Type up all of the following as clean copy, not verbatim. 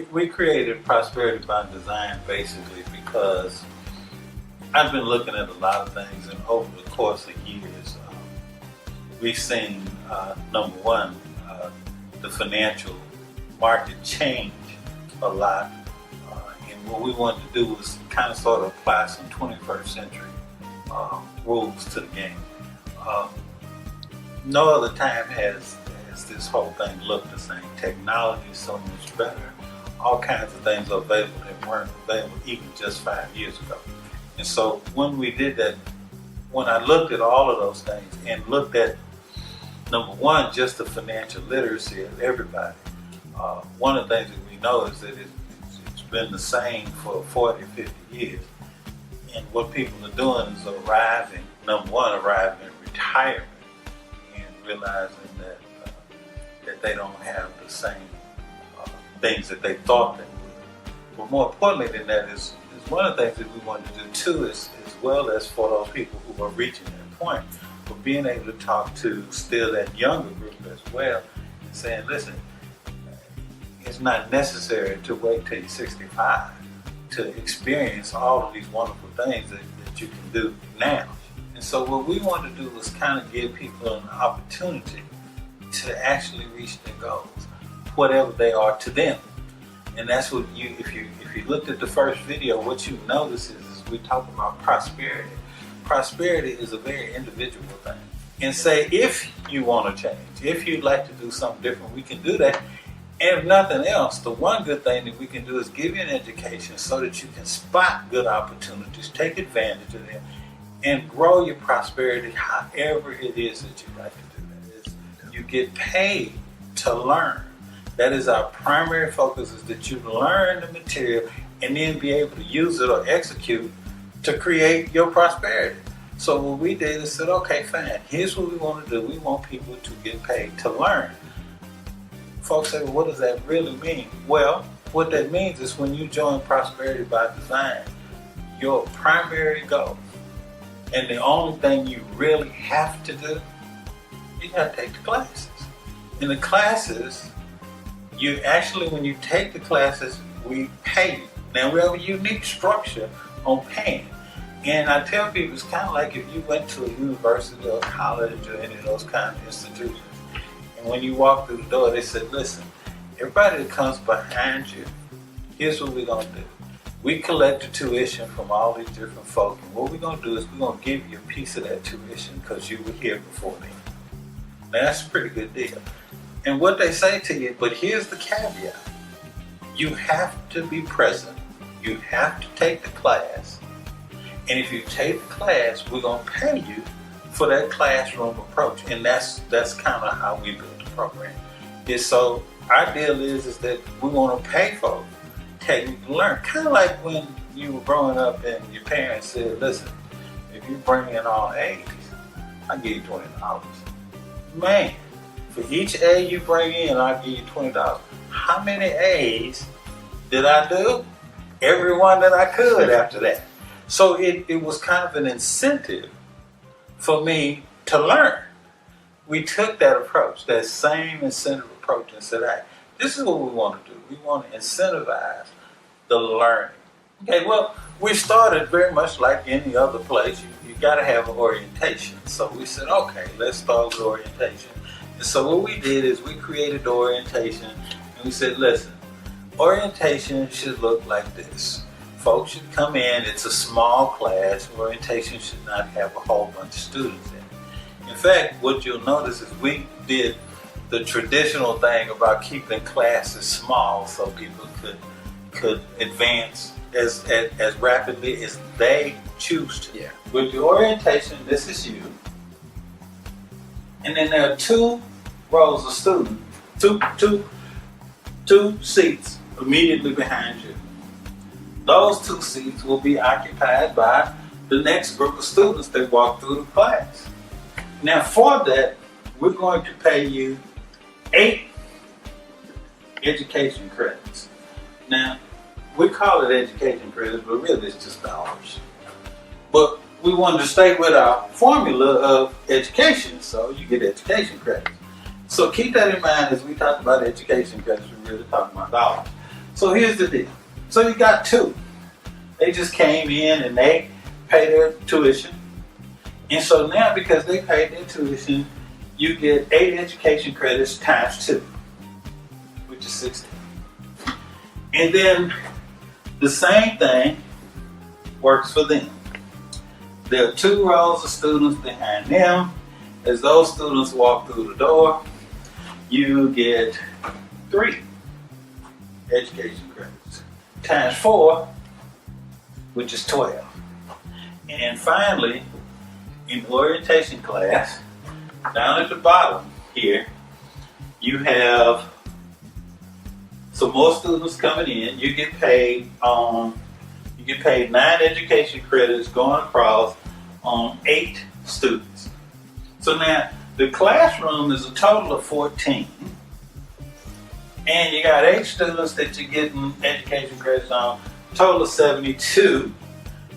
we created Prosperity by Design basically because I've been looking at a lot of things, and over the course of years, we've seen, number one, the financial market change a lot. And what we wanted to do was kind of sort of apply some 21st century rules to the game. No other time has this whole thing looked the same. Technology is so much better. All kinds of things are available that weren't available even just 5 years ago. And so when we did that, when I looked at all of those things and looked at, number one, just the financial literacy of everybody, one of the things that we know is that it's been the same for 40, 50 years. And what people are doing is arriving at retirement and realizing that they don't have the same things that they thought they would. But more importantly than that is one of the things that we want to do too, is as well as for those people who are reaching that point, for being able to talk to still that younger group as well, and saying, listen, it's not necessary to wait till you're 65 to experience all of these wonderful things that you can do now. And so what we want to do is kind of give people an opportunity to actually reach their goals, whatever they are to them. And that's what if you looked at the first video, what you notice is we talk about prosperity. Prosperity is a very individual thing. And say, if you want to change, if you'd like to do something different, we can do that. And if nothing else, the one good thing that we can do is give you an education so that you can spot good opportunities, take advantage of them, and grow your prosperity however it is that you'd like to do that. You get paid to learn. That is our primary focus, is that you learn the material and then be able to use it or execute to create your prosperity. So what we did is said, okay, fine, here's what we want to do. We want people to get paid to learn. Folks say, well, what does that really mean? Well, what that means is when you join Prosperity by Design, your primary goal, and the only thing you really have to do, you got to take the classes. In the classes, you actually, when you take the classes, we pay you. Now, we have a unique structure on paying. And I tell people, it's kind of like if you went to a university or college or any of those kind of institutions, and when you walk through the door, they said, listen, everybody that comes behind you, here's what we're going to do. We collect the tuition from all these different folk, and what we're going to do is we're going to give you a piece of that tuition because you were here before then. Now, that's a pretty good deal. And what they say to you, but here's the caveat. You have to be present. You have to take the class. And if you take the class, we're going to pay you for that classroom approach. And that's kind of how we build the program. And so our deal is that we want to pay folks technically learn. Kind of like when you were growing up and your parents said, listen, if you bring in all A's, I'll give you $20. Man, for each A you bring in, I'll give you $20. How many A's did I do? Every one that I could after that. So it was kind of an incentive for me to learn. We took that approach, that same incentive approach, and said, hey, this is what we want to do. We want to incentivize the learning. Okay, well, we started very much like any other place. You got to have an orientation. So we said, okay, let's start with orientation. And so what we did is we created the orientation, and we said, listen, orientation should look like this. Folks should come in, it's a small class. Orientation should not have a whole bunch of students in it. In fact, what you'll notice is we did the traditional thing about keeping classes small so people could advance as rapidly as they choose to. Yeah. With the orientation, this is you. And then there are two rows of students, two seats immediately behind you. Those two seats will be occupied by the next group of students that walk through the class. Now for that, we're going to pay you 8 education credits. Now, we call it education credits, but really it's just dollars. But we wanted to stay with our formula of education, so you get education credits. So keep that in mind as we talk about education credits, we're really talking about dollars. So here's the deal. So you got two. They just came in and they paid their tuition. And so now because they paid their tuition, you get 8 education credits times 2, which is 16. And then the same thing works for them. There are 2 rows of students behind them. As those students walk through the door, you get 3 education credits times 4, which is 12. And finally, in orientation class, down at the bottom here, you have some more students coming in. You get paid 9 education credits going across on 8 students. So now the classroom is a total of 14, and you got 8 students that you're getting education credits on, total of 72,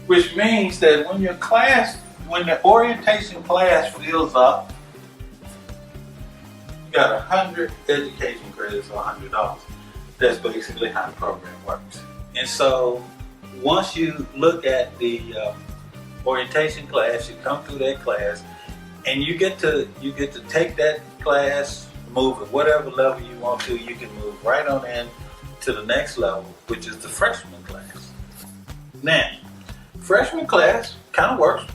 which means that when the orientation class fills up, you got 100 education credits or $100. That's basically how the program works. And so once you look at the orientation class, you come through that class, and you get to take that class, move at whatever level you want to. You can move right on in to the next level, which is the freshman class. Now, freshman class kind of works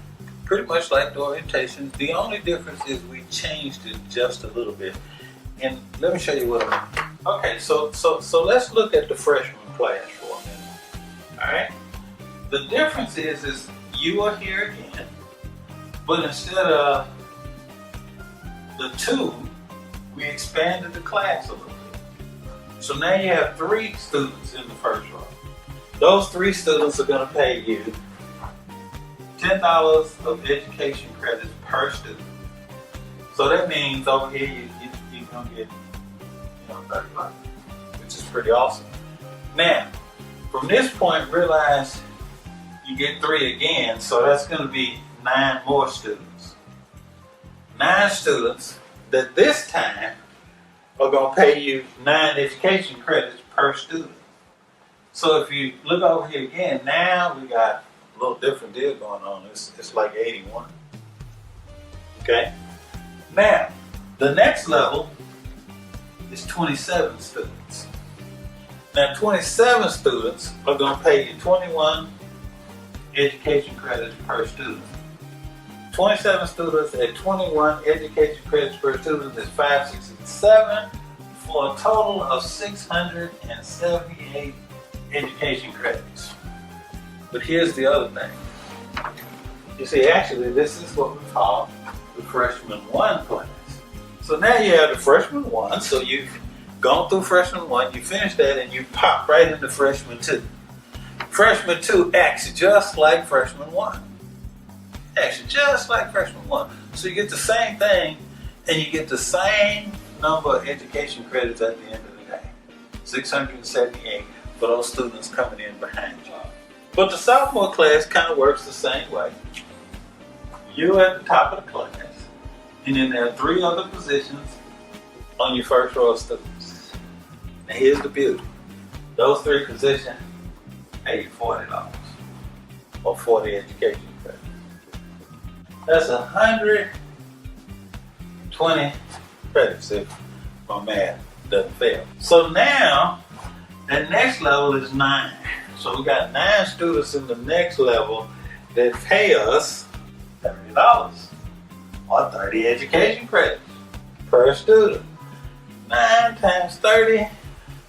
pretty much like the orientation. The only difference is we changed it just a little bit. And let me show you what I mean. Okay, so let's look at the freshman class for a minute. All right. The difference is you are here again, but instead of the 2, we expanded the class a little bit. So now you have 3 students in the first row. Those 3 students are going to pay you $10 of education credits per student. So that means over here you're going to get $30, which is pretty awesome. Now, from this point, realize you get 3 again, so that's going to be 9 more students. 9 students that this time are going to pay you 9 education credits per student. So if you look over here again, now we got a little different deal going on. It's like 81. Okay? Now, the next level is 27 students. Now, 27 students are going to pay you 21 education credits per student. 27 students at 21 education credits per student is 5, 6, and 7 for a total of 678 education credits. But here's the other thing. You see, actually, this is what we call the freshman 1 class. So now you have the freshman 1, so you've gone through freshman 1, you finish that, and you pop right into freshman 2. Freshman 2 acts just like freshman 1. Actually, just like freshman 1. So you get the same thing, and you get the same number of education credits at the end of the day. 678 for those students coming in behind you. But the sophomore class kind of works the same way. You're at the top of the class, and then there are 3 other positions on your first row of students. Now here's the beauty. Those 3 positions pay you $40 or 40 education credits. That's 120 credits if my math doesn't fail. So now, the next level is 9. So we got 9 students in the next level that pay us $30 or 30 education credits per student. 9 times 30,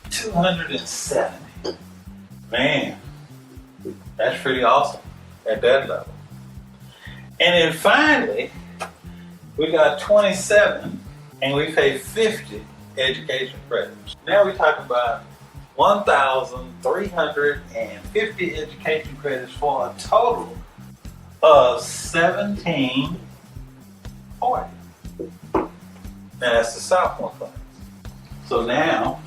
270. Man, that's pretty awesome at that level. And then finally, we got 27, and we pay 50 education credits. Now we're talking about 1,350 education credits for a total of 1,740. Now that's the sophomore class. So now,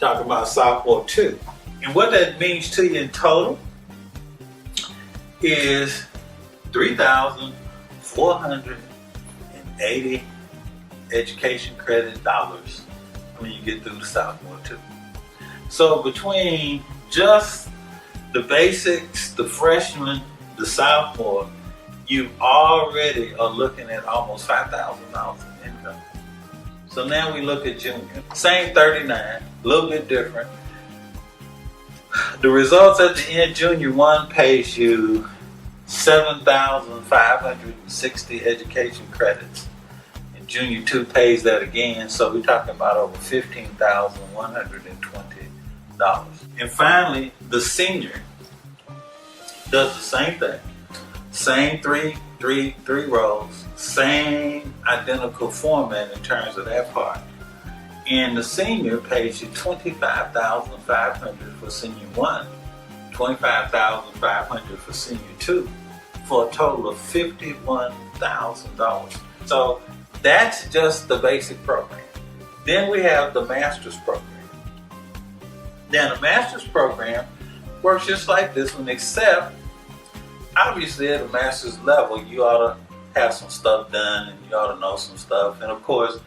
talking about sophomore 2. And what that means to you in total is 3,480 education credit dollars when you get through the sophomore 2. So between just the basics, the freshman, the sophomore, you already are looking at almost $5,000 in income. So now we look at junior. Same 39, a little bit different. The results at the end, junior 1 pays you 7,560 education credits. And junior 2 pays that again, so we're talking about over $15,120. And finally, the senior does the same thing. Same three rows, same identical format in terms of that part. And the senior pays you $25,500 for senior 1, $25,500 for senior 2, for a total of $51,000. So that's just the basic program. Then we have the master's program. Now the master's program works just like this one, except obviously at a master's level you ought to have some stuff done and you ought to know some stuff. And of course,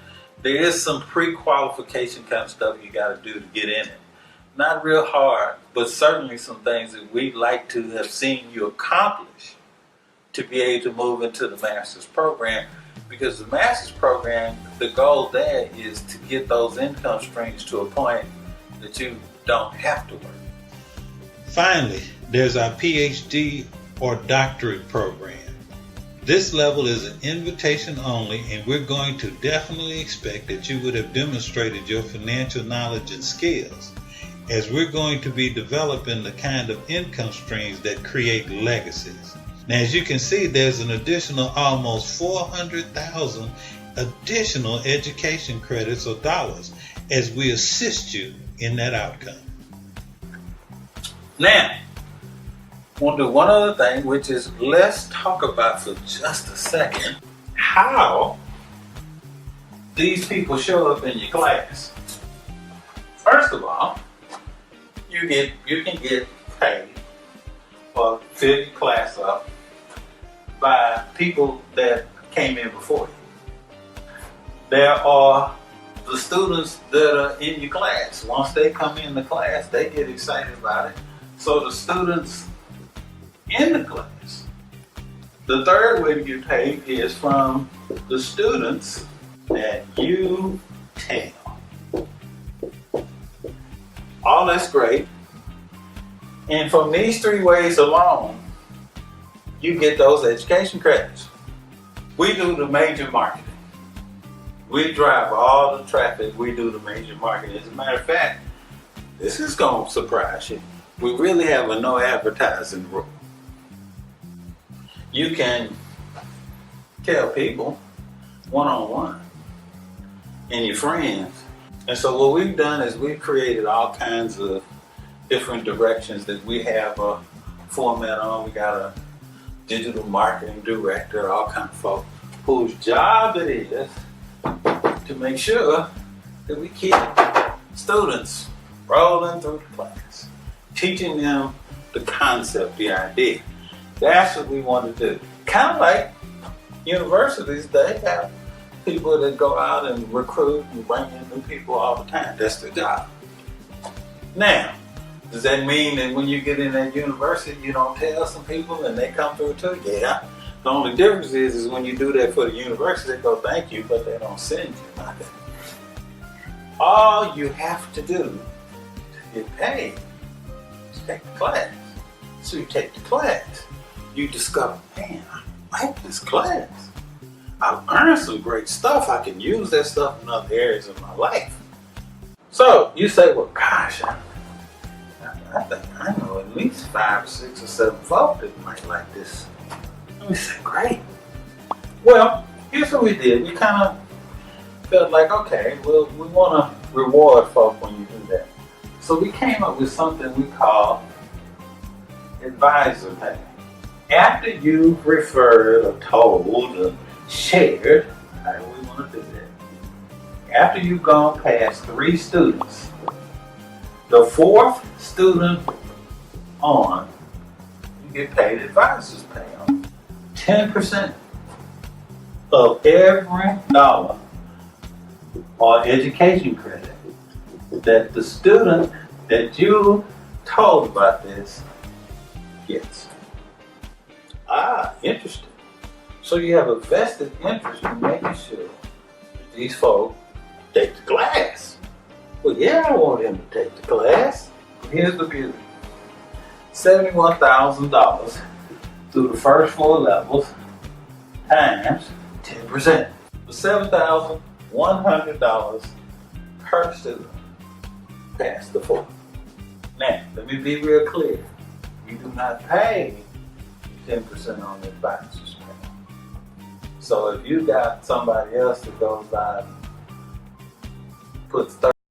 there is some pre-qualification kind of stuff you got to do to get in it. Not real hard, but certainly some things that we'd like to have seen you accomplish to be able to move into the master's program. Because the master's program, the goal there is to get those income streams to a point that you don't have to work. Finally, there's our PhD or doctorate program. This level is an invitation only, and we're going to definitely expect that you would have demonstrated your financial knowledge and skills, as we're going to be developing the kind of income streams that create legacies. Now, as you can see, there's an additional almost 400,000 additional education credits or dollars as we assist you in that outcome. Now, I want to do one other thing, which is let's talk about for just a second how these people show up in your class. First of all, you can get paid or fill your class up by people that came in before you. There are the students that are in your class. Once they come in the class, they get excited about it. So the students in the class. The third way to get paid is from the students that you tell. All that's great. And from these 3 ways alone, you get those education credits. We do the major marketing. We drive all the traffic. We do the major marketing. As a matter of fact, this is going to surprise you. We really have a no advertising rule. You can tell people one-on-one and your friends. And so what we've done is we've created all kinds of different directions that we have a format on. We got a digital marketing director, all kinds of folks whose job it is to make sure that we keep students rolling through the class, teaching them the concept, the idea. That's what we want to do. Kind of like universities, they have people that go out and recruit and bring in new people all the time. That's their job. Now, does that mean that when you get in that university, you don't tell some people and they come through too? Yeah. The only difference is when you do that for the university, they go thank you, but they don't send you nothing. All you have to do to get paid is take the class. So you take the class. You discover, man, I like this class. I've learned some great stuff. I can use that stuff in other areas of my life. So you say, well, gosh, I think I know at least 5 or 6 or 7 folks that might like this. And we say, great. Well, here's what we did. We kind of felt like, okay, well, we want to reward folk when you do that. So we came up with something we call advisor pay. After you've referred or told or shared, however we want to do that, after you've gone past 3 students, the 4th student on, you get paid advisor's pay on 10% of every dollar or education credit that the student that you told about this gets. Interesting. So you have a vested interest in making sure that these folks take the class. Well, yeah, I want him to take the class. Here's the beauty. $71,000 through the first 4 levels times 10%. For $7,100 per student past the 4. Now, let me be real clear. You do not pay 10% on the advances pay. So if you got somebody else that goes by and puts